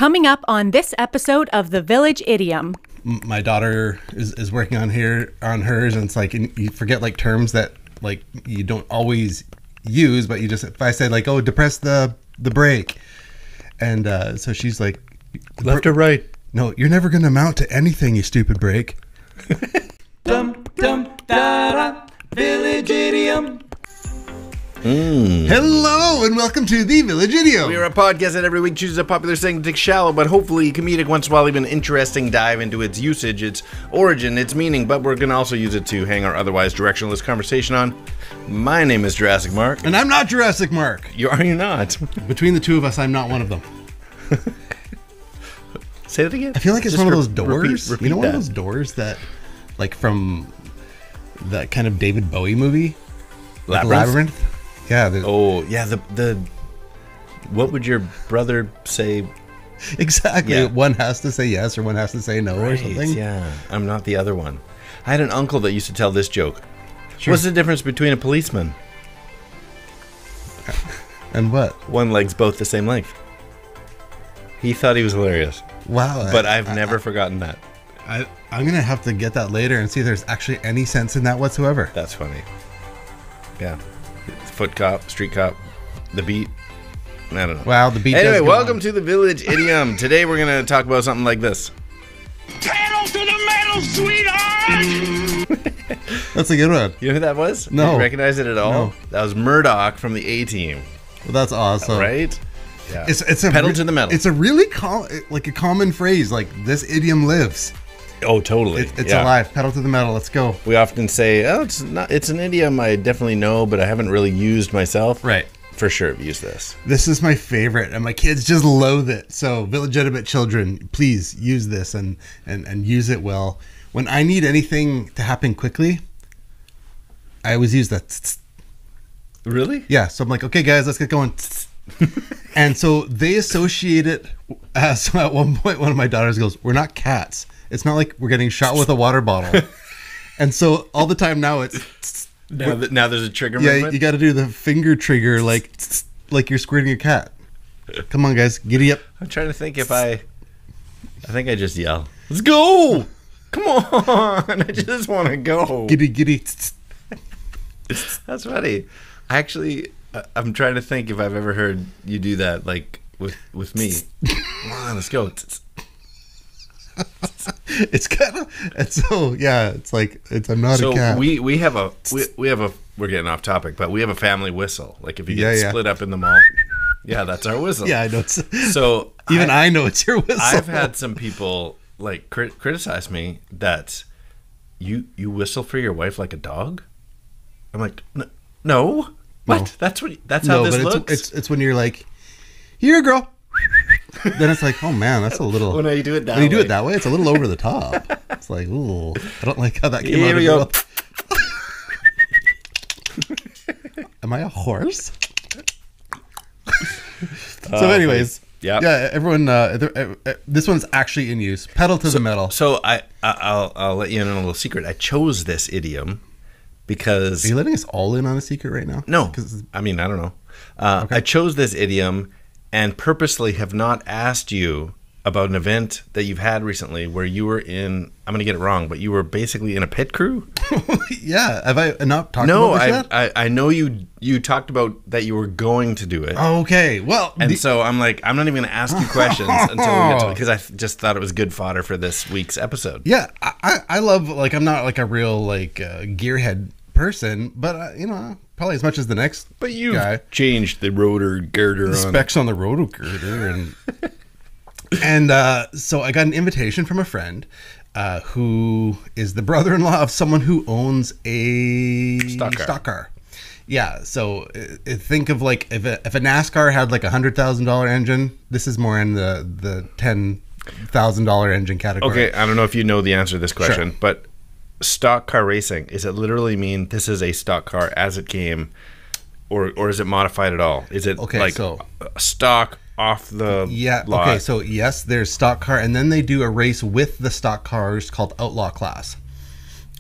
Coming up on this episode of the Village Idiom. My daughter is working on hers, and it's like you forget like terms that like you don't always use, but you just, if I say like, oh, depress the brake, and so she's like, left or right? No, you're never gonna amount to anything, you stupid brake. Dum dum da da, Village Idiom. Hello and welcome to the Village Idiom. We are a podcast that every week chooses a popular saying to take shallow, but hopefully comedic, once in a while even interesting dive into its usage, its origin, its meaning, but we're going to also use it to hang our otherwise directionless conversation on. My name is Jurassic Mark. And I'm not Jurassic Mark. Are you not? Between the two of us, I'm not one of them. Say that again? I feel like it's Just one of those doors. repeat you know, one that. of those doors that, like from that kind of David Bowie movie? Like Labyrinth? Yeah. Oh, yeah, the what would your brother say? Exactly. Yeah. One has to say yes or one has to say no or Right, something. yeah. I'm not the other one. I had an uncle that used to tell this joke. Sure. What's the difference between a policeman? And what? One leg's both the same length. He thought he was hilarious. Wow. But I've never forgotten that. I'm going to have to get that later and see if there's actually any sense in that whatsoever. That's funny. Yeah. Foot cop, street cop, the beat. I don't know. Wow, the beat Anyway, does go welcome on. to the Village Idiom. Today we're going to talk about something like this. Pedal.To.The.Metal, sweetheart! That's a good one. You know who that was? No. Did you recognize it at all? No. That was Murdoch from the A-Team. Well, that's awesome. Right? Yeah. It's a Pedal to the metal. It's a really like a common phrase. Like this idiom lives. Oh, totally. It's alive. Pedal to the metal. Let's go. We often say, "Oh, it's an idiom I definitely know, but I haven't really used myself." Right. For sure, I've used this. This is my favorite, and my kids just loathe it. So, illegitimate children, please use this and use it well. When I need anything to happen quickly, I always use that. Really? Yeah. So I'm like, okay, guys, let's get going. And so they associate it. So at one point, one of my daughters goes, "We're not cats. It's not like we're getting shot with a water bottle." And so all the time now it's Now there's a trigger yeah. movement. You got to do the finger trigger like you're squirting a cat. Come on, guys, giddy up. I'm trying to think if I think I just yell, "Let's go! Come on! I just want to go." Giddy giddy. That's funny. I'm trying to think if I've ever heard you do that, like with me. Come on, let's go. It's kind of, it's so, yeah, it's like, I'm not a cat. we have a we're getting off topic, but we have a family whistle. Like if you get Yeah. split up in the mall. Yeah, that's our whistle. Yeah, I know. It's, So even I know it's your whistle. I've had some people like criticize me that you whistle for your wife like a dog. I'm like, no. What? No. That's how this but looks. it's when you're like, here, girl. Then it's like, oh man, that's a little. When you do it that when you do way. it that way, it's a little over the top. It's like, ooh, I don't like how that came Here out. we of go. your mouth. Am I a horse? So, anyways, yeah. Everyone, this one's actually in use. Pedal to the metal. So I'll let you in on a little secret. I chose this idiom because Are you letting us all in on a secret right now? no, 'Cause- I mean I don't know. I chose this idiom and purposely have not asked you about an event that you've had recently where you were in. I'm going to get it wrong, but you were basically in a pit crew. Yeah. Have I not talked No, about this yet? I know you talked about that you were going to do it. Okay. Well, And so I'm like, I'm not even going to ask you questions until we get to it because I just thought it was good fodder for this week's episode. yeah, I love, like, I'm not like a real like gearhead person, but you know, probably as much as the next But you've guy. changed the rotor girder The on. specs on the roto girder and so I got an invitation from a friend who is the brother-in-law of someone who owns a Stock car. Yeah, so think of like if a NASCAR had like $100,000 engine, this is more in the $10,000 engine category. Okay, I don't know if you know the answer to this question, Sure. but stock car racing, is it literally mean this is a stock car as it came, or is it modified at all? Is it like so stock off the lot? Okay, so yes, there's stock car, and then they do a race with the stock cars called Outlaw Class.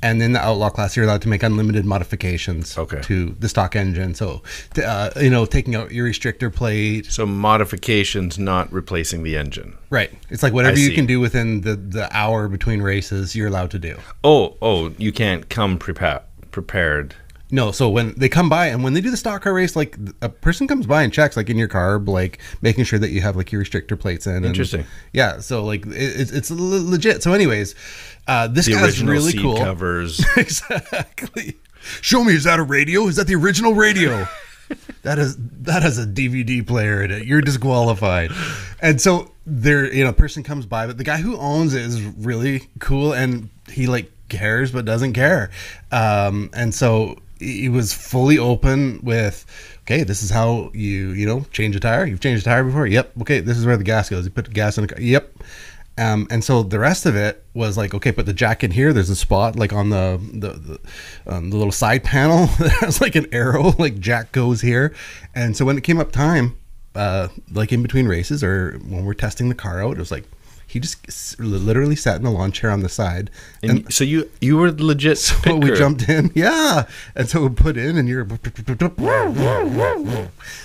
And in the Outlaw class, you're allowed to make unlimited modifications to the stock engine. So, taking out your restrictor plate. So modifications, not replacing the engine. Right. It's like whatever you can do within the hour between races, you're allowed to do. Oh, you can't come prepared. No, so when they come by and when they do the stock car race, like a person comes by and checks like in your carb, like making sure that you have like your restrictor plates in. Interesting. Yeah, so like it's legit. So anyways, this the guy's really seat cool. Covers. Exactly. Show me, is that a radio? Is that the original radio? that has a DVD player in it. You're disqualified. And so a person comes by, but the guy who owns it is really cool and he like cares but doesn't care. And so he was fully open with, okay, this is how you change a tire. You've changed a tire before? Yep. Okay, this is where the gas goes. You put the gas in the car. Yep. And so the rest of it was like, okay, put the jack in here. There's a spot like on the little side panel that has like an arrow, like jack goes here. And so when it came up time, like in between races or when we're testing the car out, it was like, he just literally sat in the lawn chair on the side. And so you were legit. So we jumped in. Yeah. And so we put in and you're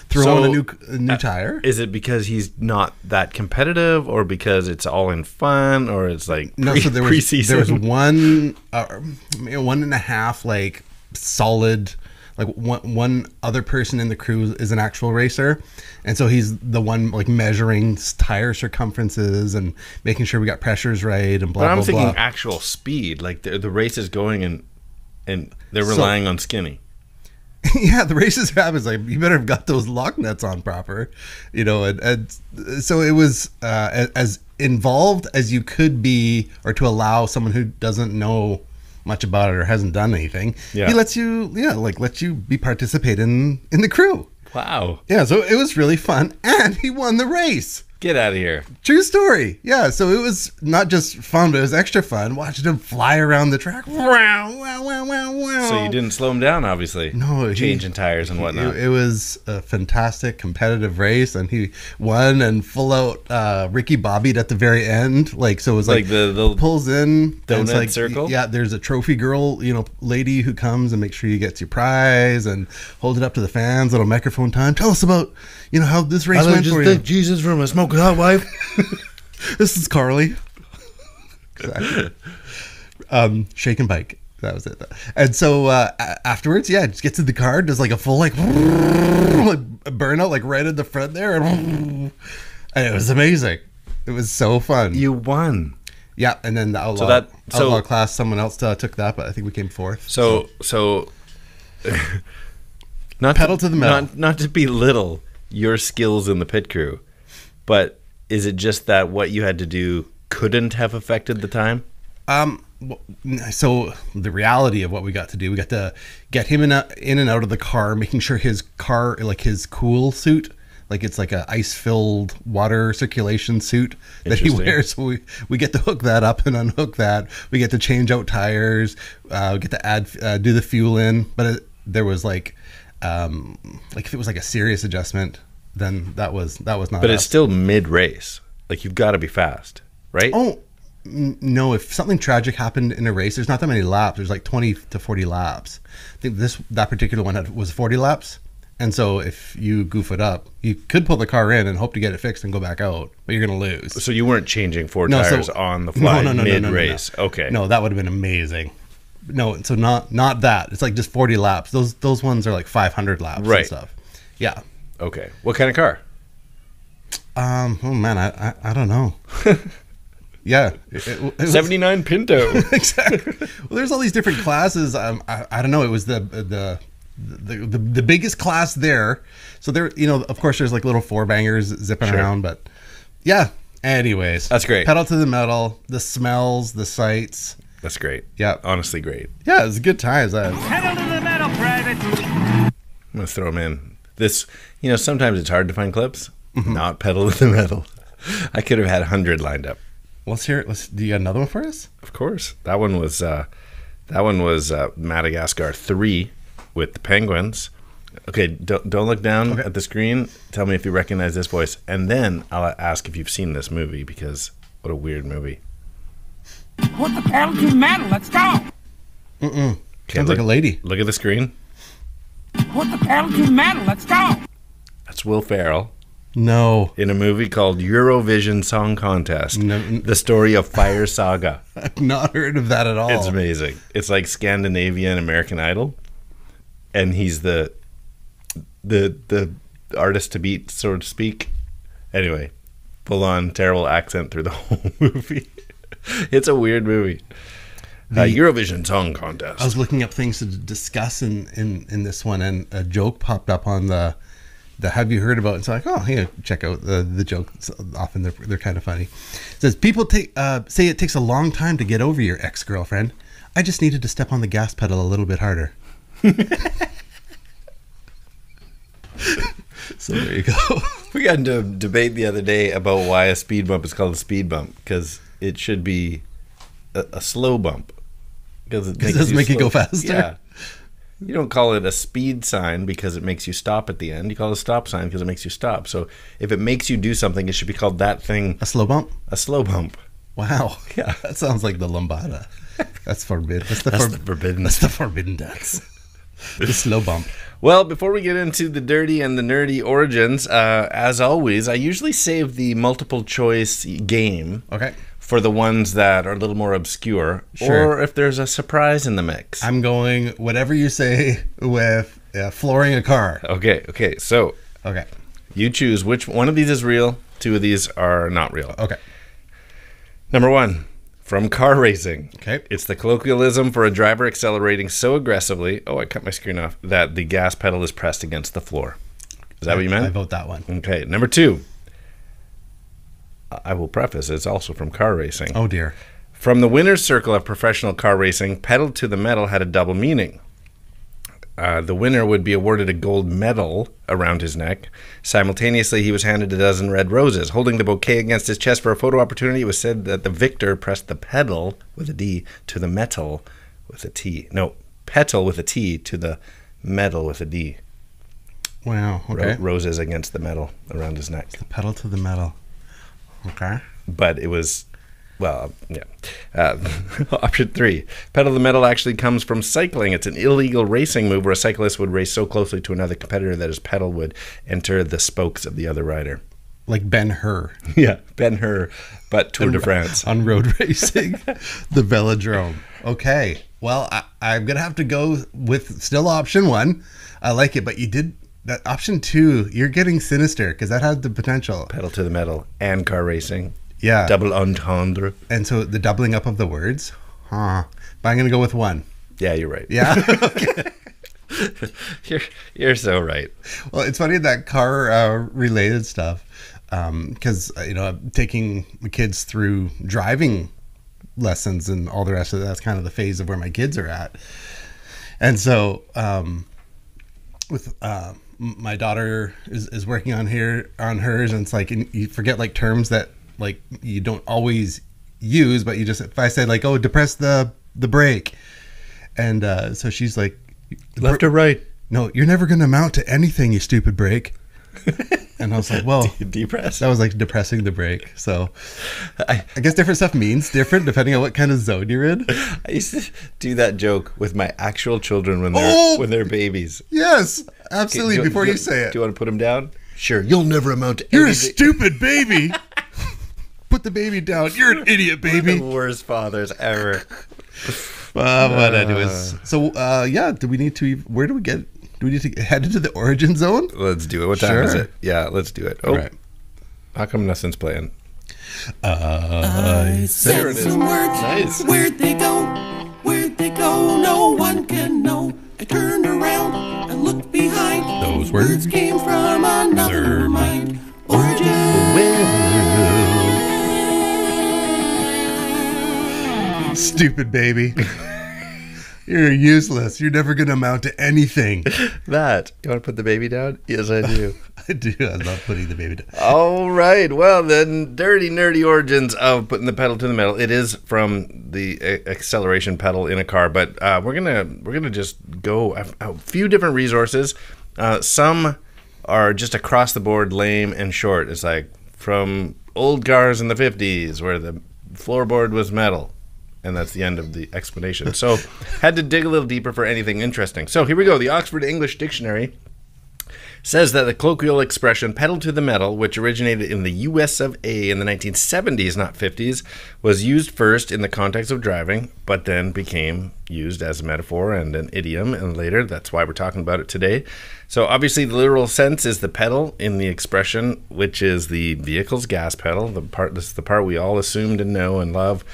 throwing a new tire. Is it because he's not that competitive or because it's all in fun or it's like so there was one and a half like solid, like one other person in the crew is an actual racer, and so he's the one like measuring tire circumferences and making sure we got pressures right and blah blah blah. But I'm thinking actual speed, like the race is going and they're relying on skinny. Yeah, the races happens like you better have got those lock nuts on proper, and so it was as involved as you could be, or to allow someone who doesn't know much about it or hasn't done anything. Yeah. He lets you be participate in the crew. Wow. Yeah, so it was really fun and he won the race. Get out of here. True story. Yeah, so it was not just fun, but it was extra fun watching him fly around the track. Wow, wow, wow, wow, wow. So you didn't slow him down, obviously. No. Changing tires and whatnot. It was a fantastic competitive race, and he won and full out Ricky Bobbied at the very end. Like, so it was like the pulls in. Donut circle? Yeah, there's a trophy girl, lady who comes and makes sure you get your prize and hold it up to the fans, little microphone time. Tell us about, how this race went for you. Thank Jesus for my smoking hot wife. This is Carly. Exactly. Shake and bike. That was it. And so afterwards, just gets in the car, does like a full like burnout like right in the front there, and it was amazing. It was so fun. You won. Yeah, and then the outlaw class, someone else took that, but I think we came fourth. So not pedal to the metal. Not to belittle your skills in the pit crew, but is it just that what you had to do couldn't have affected the time? So the reality of what we got to do, we got to get him in and out of the car, making sure his car, like his cool suit, like it's like a ice-filled water circulation suit that he wears. So we get to hook that up and unhook that. We get to change out tires. We get to do the fuel in. But there was like if it was like a serious adjustment, then that was not. But it's still mid-race. Like you've got to be fast, right? Oh no! If something tragic happened in a race, there's not that many laps. There's like 20 to 40 laps. I think that particular one was 40 laps. And so if you goof it up, you could pull the car in and hope to get it fixed and go back out, but you're going to lose. So you weren't changing tires on the fly mid-race. No. Okay. No, that would have been amazing. No, so not that. It's like just 40 laps. Those ones are like 500 laps and stuff. Yeah. Okay. What kind of car? Oh man, I don't know. Yeah. It 79 Pinto. Exactly. Well, there's all these different classes. I don't know. It was the biggest class there. So there, of course there's like little four bangers zipping around, but yeah. Anyways. That's great. Pedal to the metal, the smells, the sights. That's great. Yeah. Honestly great. Yeah, it was a good time. Pedal to the metal, private. I'm going to throw them in. This, sometimes it's hard to find clips. Not pedal to the metal. I could have had 100 lined up. Let's hear it. Do you got another one for us? Of course. That one was Madagascar 3 with the penguins. Okay, don't look down at the screen. Tell me if you recognize this voice, and then I'll ask if you've seen this movie, because what a weird movie. Put the pedal to the metal. Let's go. Sounds like a lady. Look at the screen. Put the pedal to the metal. Let's go. That's Will Ferrell No. in a movie called Eurovision Song Contest. The story of Fire Saga. I've not heard of that at all. It's amazing. It's like Scandinavian American Idol, and he's the artist to beat, so to speak. Anyway, full on terrible accent through the whole movie. It's a weird movie. Eurovision Song Contest. I was looking up things to discuss in this one, and a joke popped up on the have you heard about it? It's like, oh, here, check out the joke. Often they're kind of funny. It says, people say it takes a long time to get over your ex-girlfriend. I just needed to step on the gas pedal a little bit harder. So there you go. We got into a debate the other day about why a speed bump is called a speed bump, because it should be a slow bump. Because it does make you go faster. Yeah. You don't call it a speed sign because it makes you stop at the end. You call it a stop sign because it makes you stop. So if it makes you do something, it should be called that thing. A slow bump? A slow bump. Wow. Yeah. That sounds like the lambada. That's forbidden. That's the forbidden. That's the forbidden dance. The slow bump. Well, before we get into the dirty and the nerdy origins, as always, I usually save the multiple choice game for the ones that are a little more obscure, or if there's a surprise in the mix. I'm going whatever you say with flooring a car. Okay. So you choose which one of these is real, two of these are not real. Okay. Number one. From car racing. Okay. It's the colloquialism for a driver accelerating so aggressively, I cut my screen off, that the gas pedal is pressed against the floor. Is that what you meant? I vote that one. Okay. Number two. I will preface, it's also from car racing. Oh, dear. From the winner's circle of professional car racing, Pedal.To.The.Metal had a double meaning. The winner would be awarded a gold medal around his neck. Simultaneously, he was handed a dozen red roses. Holding the bouquet against his chest for a photo opportunity, it was said that the victor pressed the pedal, with a D, to the metal, with a T. No, petal with a T to the metal with a D. Wow, okay. Roses against the metal around his neck. The pedal to the metal. Okay. But it was... Well, yeah. Option 3. Pedal-to-the-metal actually comes from cycling. It's an illegal racing move where a cyclist would race so closely to another competitor that his pedal would enter the spokes of the other rider. Like Ben-Hur. Yeah, Ben-Hur, but Tour de France. On road racing. The velodrome. Okay. Well, I'm going to have to go with still option 1. I like it, but you did... That option 2, you're getting sinister because that has the potential. Pedal-to-the-metal and car racing. Yeah. Double entendre. And so the doubling up of the words. But I'm going to go with 1. Yeah, you're right. Yeah. Okay. You're so right. Well, it's funny that car related stuff because, I'm taking my kids through driving lessons and all the rest of that. That's kind of the phase of where my kids are at. And so with my daughter is working on hers, and it's like you forget like terms that like you don't always use, but you just, if I said like, oh, depress the brake, and so she's like, left or right? No, you're never gonna mount to anything, you stupid brake. And I was like, well, depress. That was like depressing the brake. So I guess different stuff means different depending on what kind of zone you're in. I used to do that joke with my actual children when they're babies. Yes, absolutely. Okay, Before you say it, do you want to put them down? Sure. You'll never amount to You're anything. a stupid baby. Put the baby down. You're an idiot, baby. We're the worst fathers ever. But anyways, so do we need to? Where do we get? Do we need to head into the origin zone? Let's do it. What time is it? Yeah, let's do it. Oh, all right. How come nothing's playing? I there it is. some words. Nice. Where'd they go? Where'd they go? No one can know. I turned around and looked behind. Those words came from another mind. Origin. Stupid baby. You're useless. You're never going to amount to anything. That. You want to put the baby down? Yes, I do. I do. I love putting the baby down. All right. Well, the dirty, nerdy origins of putting the pedal to the metal. It is from the acceleration pedal in a car, but we're gonna just go a few different resources. Some are just across the board lame and short. It's like from old cars in the 50s where the floorboard was metal. And that's the end of the explanation. So had to dig a little deeper for anything interesting. So here we go. The Oxford English Dictionary says that the colloquial expression pedal to the metal, which originated in the US of A in the 1970s, not 50s, was used first in the context of driving, but then became used as a metaphor and an idiom, and later, that's why we're talking about it today. So obviously the literal sense is the pedal in the expression, which is the vehicle's gas pedal, this is the part we all assumed and know and love,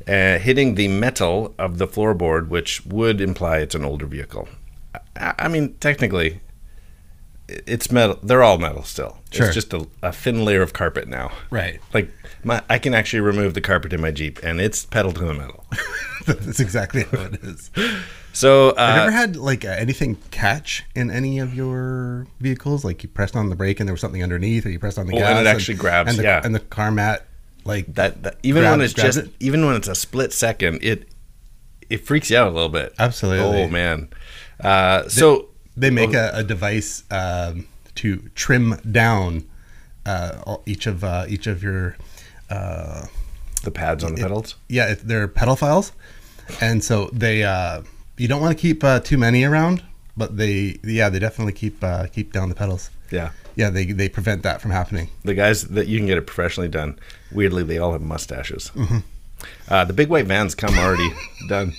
hitting the metal of the floorboard, which would imply it's an older vehicle. I mean, technically, it's metal. They're all metal still. Sure. It's just a thin layer of carpet now. Right. Like I can actually remove the carpet in my Jeep, and it's pedal to the metal. That's exactly how it is. So have you ever had like anything catch in any of your vehicles? Like you pressed on the brake and there was something underneath, or you pressed on the gas and it actually grabs. And the car mat like that even when it's a split second, it freaks you out a little bit. Absolutely. Oh man. They make a device to trim down each of your the pads on the pedals. Yeah, they're pedal files, and so they you don't want to keep too many around, but they definitely keep down the pedals. Yeah, they prevent that from happening. The guys that you can get it professionally done. Weirdly, they all have mustaches. Mm-hmm. The big white vans come already done.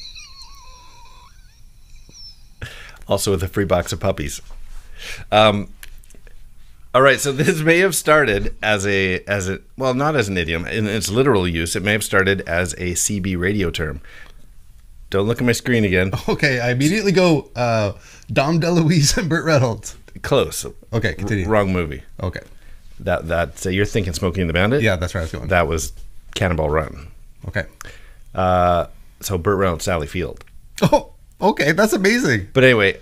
Also with a free box of puppies. All right, so this may have started as well, not as an idiom. In its literal use, it may have started as a CB radio term. Don't look at my screen again. Okay, I immediately go Dom DeLuise and Burt Reynolds. Close. Okay, continue. Wrong movie. Okay. So you're thinking Smokey and the Bandit? Yeah, that's where I was going. That was Cannonball Run. Okay. So Burt Reynolds, Sally Field. Oh, okay, that's amazing. But anyway,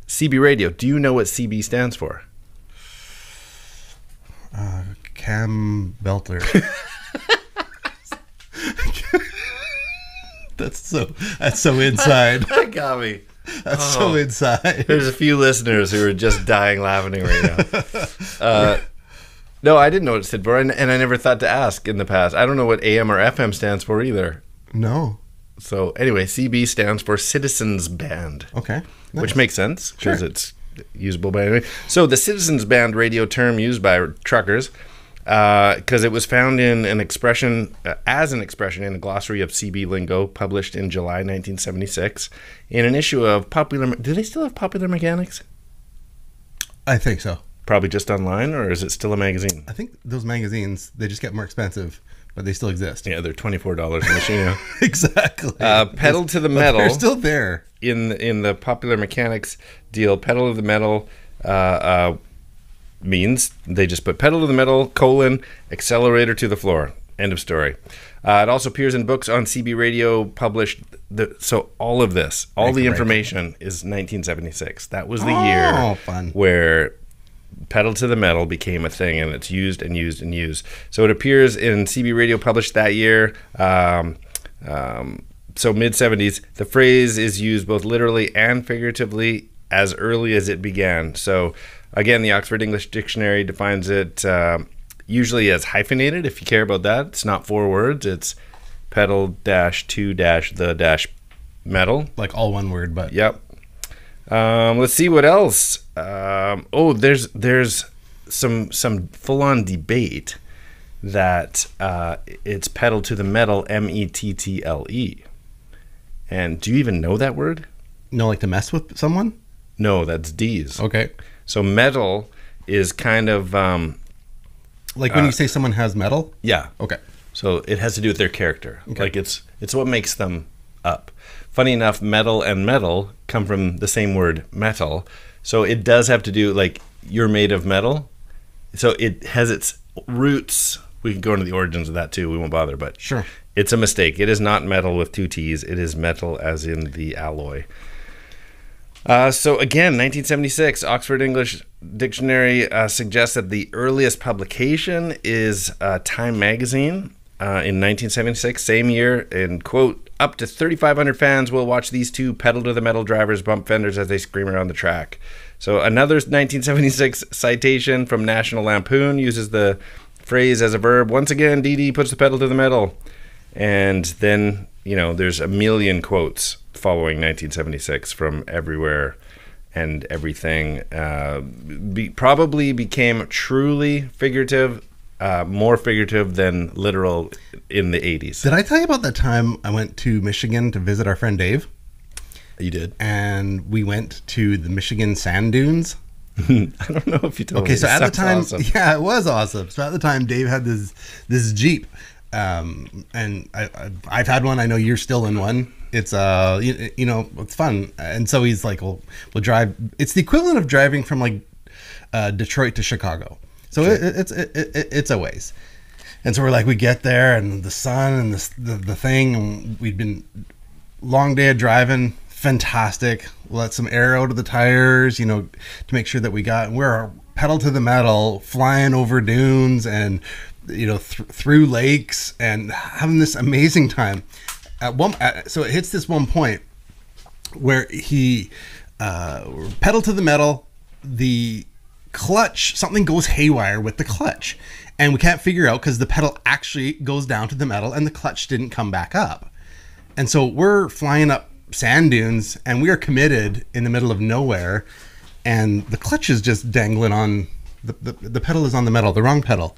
CB radio. Do you know what CB stands for? Cam Belter. That's so inside. That got me. That's so inside. There's a few listeners who are just dying laughing right now. No, I didn't know what it stood for, and I never thought to ask in the past. I don't know what AM or FM stands for either. No. So anyway, CB stands for Citizens Band. Okay. Nice. Which makes sense because it's usable by anyway. So the Citizens Band radio term used by truckers, because it was found in an expression as an expression in a glossary of CB lingo published in July 1976 in an issue of Popular. Do they still have Popular Mechanics? I think so. Probably just online, or is it still a magazine? I think those magazines, they just get more expensive, but they still exist. Yeah, they're $24 a machine. Exactly. Pedal to the Metal. They're still there. In the Popular Mechanics deal, Pedal to the Metal means they just put pedal to the metal, accelerator to the floor. End of story. It also appears in books on CB radio published. So all of this, all the information is 1976. That was the year where pedal to the metal became a thing, and it's used and used and used. So it appears in CB radio published that year. So mid-70s, the phrase is used both literally and figuratively as early as it began. So again, the Oxford English Dictionary defines it usually as hyphenated, if you care about that. It's not 4 words. It's pedal-to-the-metal. Like all one word, but... Yep. Let's see what else. There's some full-on debate that it's pedal to the metal, METTLE. And do you even know that word? No, like to mess with someone? No, that's D's. Okay. So metal is kind of... like when you say someone has metal? Yeah. Okay. So it has to do with their character. Okay. Like it's what makes them up. Funny enough, metal and metal come from the same word, metal. So it does have to do, like, you're made of metal. So it has its roots. We can go into the origins of that too. We won't bother, but sure. It's a mistake. It is not metal with 2 T's. It is metal as in the alloy. So again, 1976, Oxford English Dictionary suggests that the earliest publication is Time Magazine in 1976, same year, and quote, up to 3,500 fans will watch these two pedal to the metal drivers bump fenders as they scream around the track. So another 1976 citation from National Lampoon uses the phrase as a verb. Once again, Dee Dee puts the pedal to the metal. And then, there's a million quotes following 1976 from everywhere and everything. Probably became truly figurative, more figurative than literal in the 80s. Did I tell you about that time I went to Michigan to visit our friend Dave? You did? And we went to the Michigan sand dunes. I don't know if you told me. Okay, so at the time, awesome. yeah, it was awesome. So at the time, Dave had this Jeep, and I've had one. I know you're still in one. It's it's fun. And so he's like, we'll drive. It's the equivalent of driving from like Detroit to Chicago. So it's a ways. And so we're like, we get there, and the sun and the thing, and we'd been long day of driving. Fantastic. Let some air out of the tires, to make sure that we're pedal to the metal, flying over dunes and through lakes and having this amazing time. So it hits this one point where he pedal to the metal, the clutch, something goes haywire with the clutch, and we can't figure out because the pedal actually goes down to the metal and the clutch didn't come back up. And so we're flying up sand dunes and we are committed in the middle of nowhere, and the clutch is just dangling on the pedal is on the metal, the wrong pedal.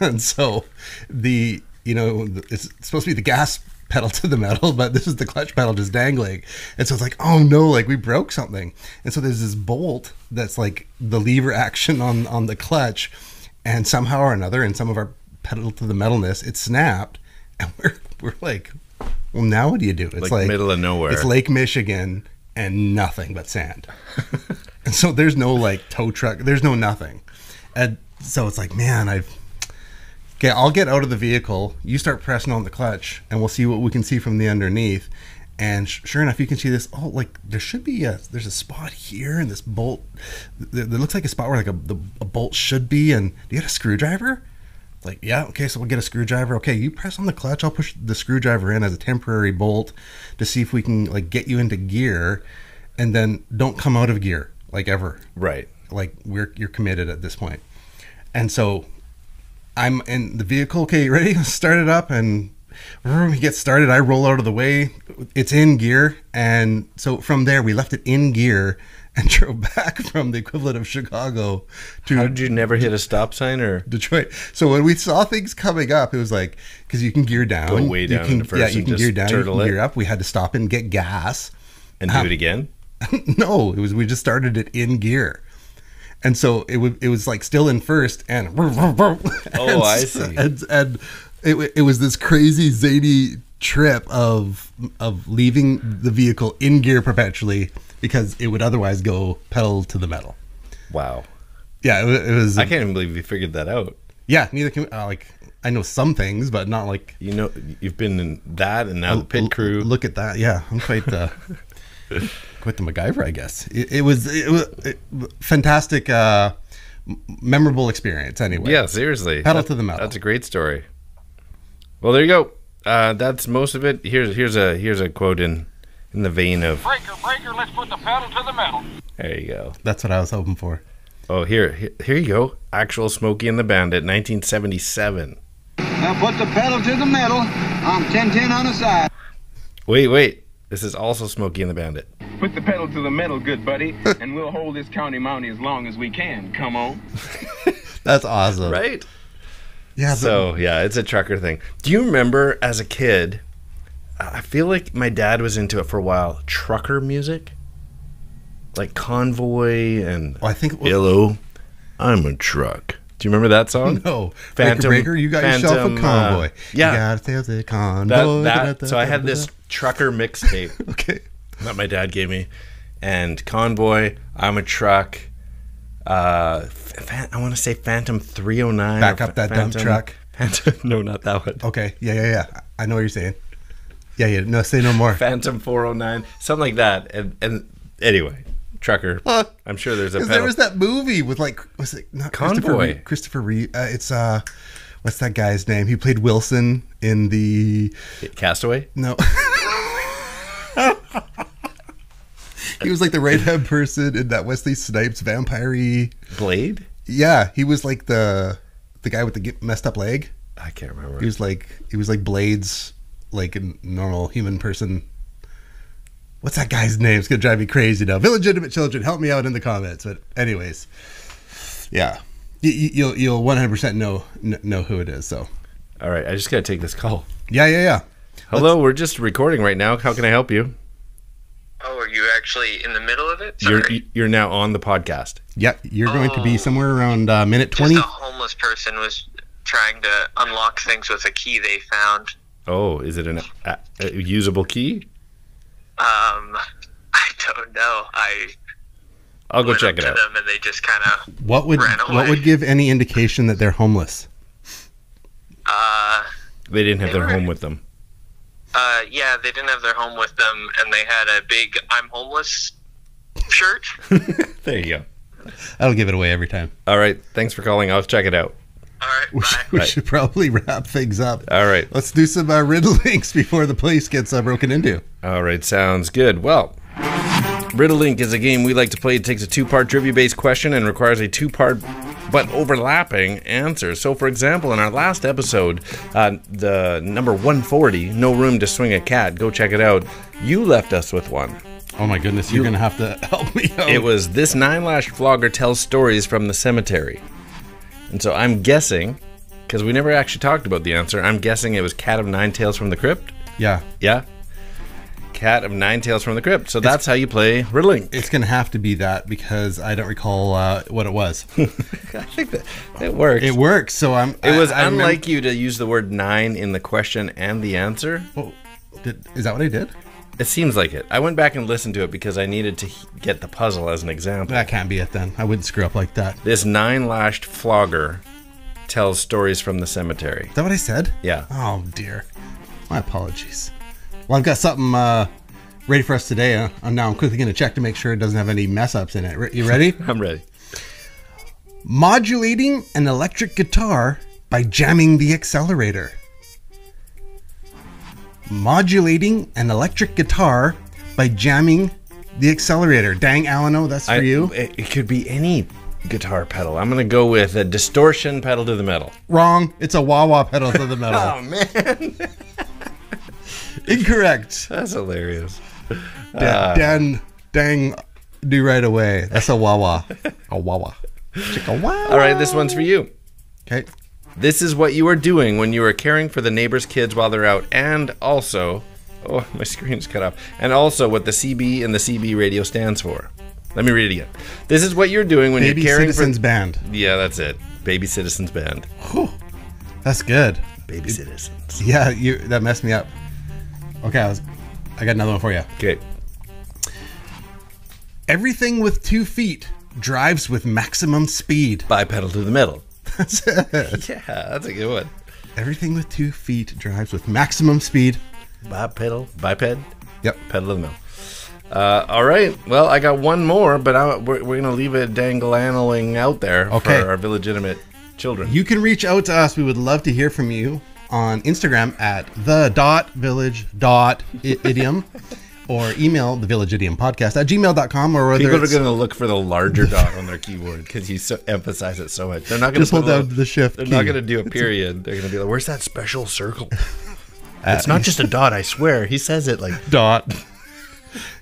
And so it's supposed to be the gas pedal to the metal, but this is the clutch pedal just dangling. And so it's like, oh no, like we broke something. And so there's this bolt that's like the lever action on the clutch, and somehow or another in some of our pedal to the metalness it snapped, and we're like, well, now what do you do? It's like middle of nowhere. It's Lake Michigan and nothing but sand. And so there's no like tow truck, there's no nothing. And so it's like, man, I'll get out of the vehicle, you start pressing on the clutch, and we'll see what we can see from the underneath. And sure enough, you can see this. Oh, like there's a spot here, and this bolt. There looks like a spot where like a bolt should be. And do you have a screwdriver? Like, yeah, okay, so we'll get a screwdriver. Okay, you press on the clutch. I'll push the screwdriver in as a temporary bolt to see if we can like get you into gear, and then don't come out of gear like ever. Right. Like you're committed at this point. And so I'm in the vehicle. Okay, ready? Start it up, and we get started. I roll out of the way. It's in gear, and so from there we left it in gear and drove back from the equivalent of Chicago to. How did you never hit a stop sign or Detroit? So when we saw things coming up, it was like, because you can gear down, go way down into first, yeah, you can gear down, you can it. gear up. We had to stop and get gas and do it again. No, we just started it in gear. And so it was like still in first, and oh, I see. And it was this crazy zany trip of leaving the vehicle in gear perpetually because it would otherwise go pedal to the metal. Wow. Yeah, it was. I can't even believe you figured that out. Yeah, neither can like. I know some things, but not like you've been in that, and now the pit crew. Look at that. Yeah, I'm quite quite the MacGyver, I guess. It was fantastic, memorable experience. Anyway, yeah, seriously, pedal to the metal. That's a great story. Well, there you go. That's most of it. Here's a quote in the vein of breaker, let's put the pedal to the metal. There you go. That's what I was hoping for. Oh, here you go. Actual Smokey and the Bandit, 1977. Now put the pedal to the metal. I'm 10-10 on the side. Wait. This is also Smokey and the Bandit. Put the pedal to the metal, good buddy, and we'll hold this county mounty as long as we can. Come on. That's awesome. Right? Yeah. So, yeah, it's a trucker thing. Do you remember as a kid, I feel like my dad was into it for a while, trucker music? Like Convoy and Hello, I'm a truck. Do you remember that song? No. Breaker, you got yourself a convoy. Yeah. You got yourself a convoy. So I had this trucker mixtape okay. that my dad gave me. And Convoy, I'm a truck. I want to say Phantom 309. Back up that dump truck. No, not that one. Okay. Yeah. I know what you're saying. Yeah. No, say no more. Phantom 409. Something like that. And anyway. Trucker. I'm sure there's a pedal. There was that movie with like, was it not Convoy? Christopher Reeve. It's what's that guy's name? He played Wilson in the Castaway. No. He was like the right hand person in that Wesley Snipes vampire-y Blade. Yeah, he was like the guy with the messed up leg. I can't remember. He was like Blades, like a normal human person. What's that guy's name? It's gonna drive me crazy now. Village Idiom children, help me out in the comments. But anyways, yeah, you'll 100% know who it is. So, all right, I just gotta take this call. Yeah. Hello, we're just recording right now. How can I help you? Oh, are you actually in the middle of it? Sorry. You're now on the podcast. Yeah, you're going to be somewhere around minute 20. Just a homeless person was trying to unlock things with a key they found. Oh, is it a usable key? I don't know. I'll go check it out. Them and they just kind of What would give any indication that they're homeless? They didn't have their home with them. Yeah, they didn't have their home with them, and they had a big "I'm homeless" shirt. There you go. I'll give it away every time. All right, thanks for calling. I'll check it out. All right, bye. We should probably wrap things up. All right. Let's do some riddlings before the place gets broken into. All right, sounds good. Well, Riddle Link is a game we like to play. It takes a two-part trivia-based question and requires a two-part but overlapping answer. So, for example, in our last episode, the number 140, No Room to Swing a Cat, go check it out. You left us with one. Oh my goodness, you're going to have to help me out. It was This Nine-Lashed Flogger Tells Stories from the Cemetery. And so I'm guessing, because we never actually talked about the answer, I'm guessing it was Cat of Nine Tails from the Crypt. Yeah. Yeah? Cat of Nine Tails from the Crypt. So that's how you play Riddling. It's going to have to be that because I don't recall what it was. I think that it works. It works. So It was unlike you to use the word nine in the question and the answer. Oh, is that what I did? It seems like it. I went back and listened to it because I needed to get the puzzle as an example. That can't be it then. I wouldn't screw up like that. This nine-lashed flogger tells stories from the cemetery. Is that what I said? Yeah. Oh, dear. My apologies. Well, I've got something ready for us today. Now I'm quickly going to check to make sure it doesn't have any mess-ups in it. You ready? I'm ready. Modulating an electric guitar by jamming the accelerator. Modulating an electric guitar by jamming the accelerator. Dang, Alano, that's for you. It could be any guitar pedal. I'm going to go with a distortion pedal to the metal. Wrong. It's a wah-wah pedal to the metal. Oh, man. Incorrect. That's hilarious. Dang, do right away. That's a wah-wah. A wah-wah. Chicka wah. All right, this one's for you. Okay. This is what you are doing when you are caring for the neighbor's kids while they're out, and also, oh, my screen's cut off, and also what the CB and the CB radio stands for. Let me read it again. This is what you're doing when Baby you're caring Citizens for... Band. Yeah, that's it. Baby Citizens Band. Whew. That's good. Baby Citizens. Yeah, that messed me up. Okay, I got another one for you. Okay. Everything with 2 feet drives with maximum speed. By Pedal to the Metal. That's it. Yeah, that's a good one. Everything with 2 feet drives with maximum speed. Biped. Yep. Pedal to the Metal. All right. Well, I got one more, but we're going to leave it dangling out there for our illegitimate children. You can reach out to us. We would love to hear from you on Instagram at the.village.idiom or email thevillageidiompodcast at gmail.com or whether people are going to look for the larger dot on their keyboard because you emphasize it so much. They're not going to hold down the shift They're key. not going to do a period. They're going to be like, "Where's that special circle?" It's not just a dot. I swear, he says it like dot.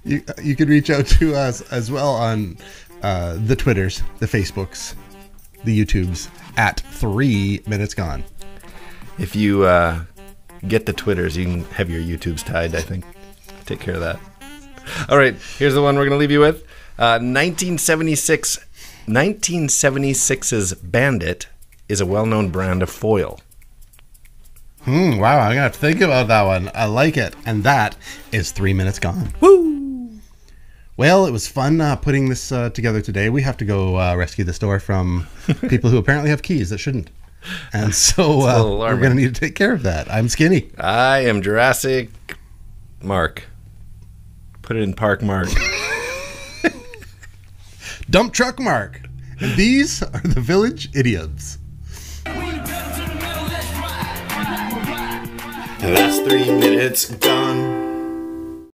You can reach out to us as well on the Twitters, the Facebooks, the YouTubes at 3 Minutes Gone. If you get the Twitters, you can have your YouTubes tied, I think. Take care of that. All right, here's the one we're going to leave you with. 1976's Bandit is a well-known brand of foil. Wow, I'm going to have to think about that one. I like it. And that is 3 Minutes Gone. Woo! Well, it was fun putting this together today. We have to go rescue the store from people who apparently have keys that shouldn't. And so we're going to need to take care of that. I'm Skinny. I am Jurassic Mark. Put it in Park Mark. Dump Truck Mark. And these are the Village Idioms. That's 3 minutes gone.